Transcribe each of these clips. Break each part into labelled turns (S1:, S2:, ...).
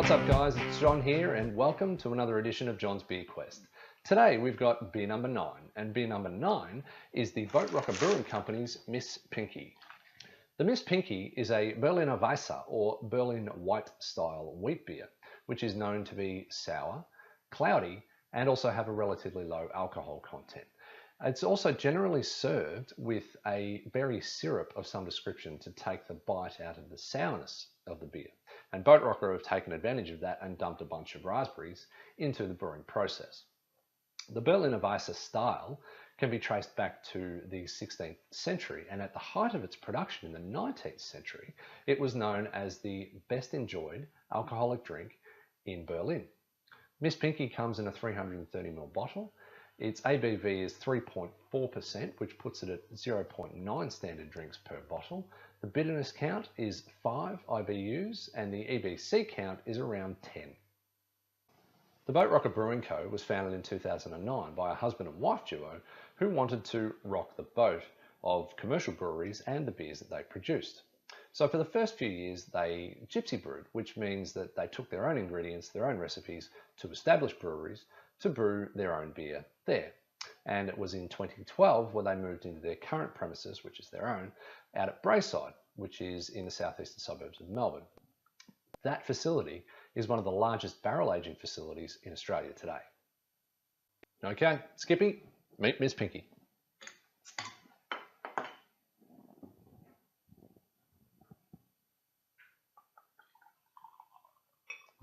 S1: What's up guys, it's John here and welcome to another edition of John's Beer Quest. Today we've got beer number 9, and beer number 9 is the Boatrocker Brewing Company's Miss Pinky. The Miss Pinky is a Berliner Weisse or Berlin White style wheat beer, which is known to be sour, cloudy, and also have a relatively low alcohol content. It's also generally served with a berry syrup of some description to take the bite out of the sourness of the beer. And Boatrocker have taken advantage of that and dumped a bunch of raspberries into the brewing process. The Berliner Weisse style can be traced back to the 16th century, and at the height of its production in the 19th century, it was known as the best enjoyed alcoholic drink in Berlin. Miss Pinky comes in a 330ml bottle. Its ABV is 3.4%, which puts it at 0.9 standard drinks per bottle. The bitterness count is 5 IBUs and the EBC count is around 10. The Boatrocker Brewing Co. was founded in 2009 by a husband and wife duo who wanted to rock the boat of commercial breweries and the beers that they produced. So for the first few years they gypsy brewed, which means that they took their own ingredients, their own recipes to established breweries to brew their own beer there. And it was in 2012 when they moved into their current premises, which is their own, out at Braeside, which is in the southeastern suburbs of Melbourne. That facility is one of the largest barrel aging facilities in Australia today. Okay, Skippy, meet Miss Pinky.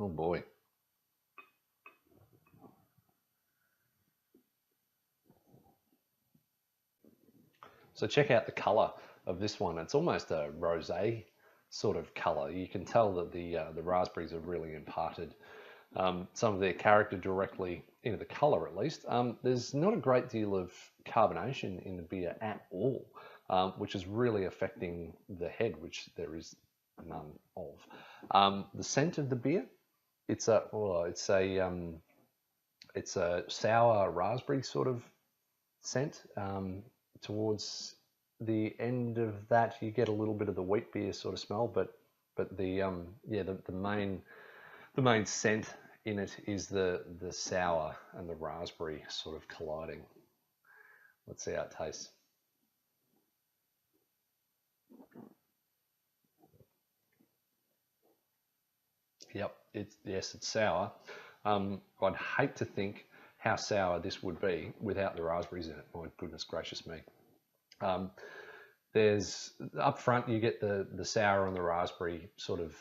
S1: Oh boy. So check out the colour of this one. It's almost a rosé sort of colour. You can tell that the raspberries have really imparted some of their character directly into the colour, at least. There's not a great deal of carbonation in the beer at all, which is really affecting the head, which there is none of. The scent of the beer, it's a sour raspberry sort of scent. Towards the end of that, you get a little bit of the wheat beer sort of smell, but the main scent in it is the sour and the raspberry sort of colliding. Let's see how it tastes. Yep, it's sour. I'd hate to think how sour this would be without the raspberries in it. My goodness gracious me. There's up front you get the sour and the raspberry sort of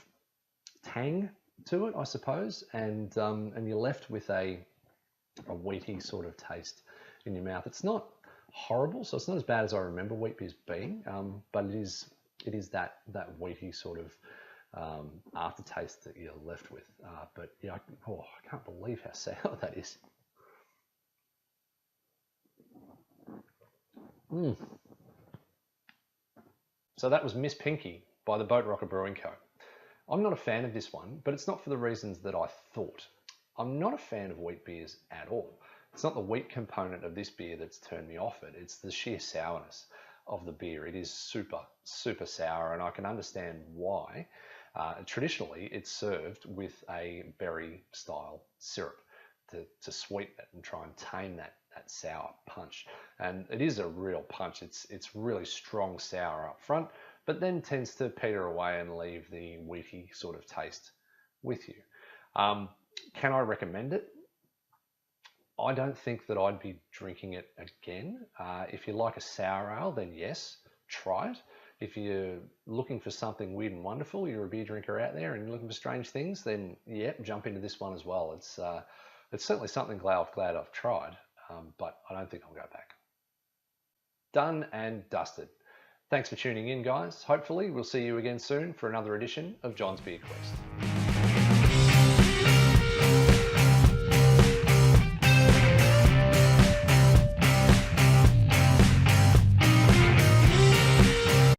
S1: tang to it, I suppose, and you're left with a wheaty sort of taste in your mouth. It's not horrible, so it's not as bad as I remember wheat beers being, but it is that wheaty sort of aftertaste that you're left with. But yeah, I can't believe how sour that is. So that was Miss Pinky by the Boatrocker Brewing Co. I'm not a fan of this one, but it's not for the reasons that I thought. I'm not a fan of wheat beers at all. It's not the wheat component of this beer that's turned me off it. It's the sheer sourness of the beer. It is super, super sour, and I can understand why. Traditionally, it's served with a berry style syrup to sweeten it and try and tame that sour punch. And it is a real punch. It's really strong sour up front, but then tends to peter away and leave the wheaty sort of taste with you. Can I recommend it? I don't think that I'd be drinking it again. If you like a sour ale, then yes, try it. If you're looking for something weird and wonderful, you're a beer drinker out there and you're looking for strange things, then yeah, jump into this one as well. It's certainly something glad I've tried, but I don't think I'll go back. Done and dusted. Thanks for tuning in, guys. Hopefully we'll see you again soon for another edition of John's Beer Quest.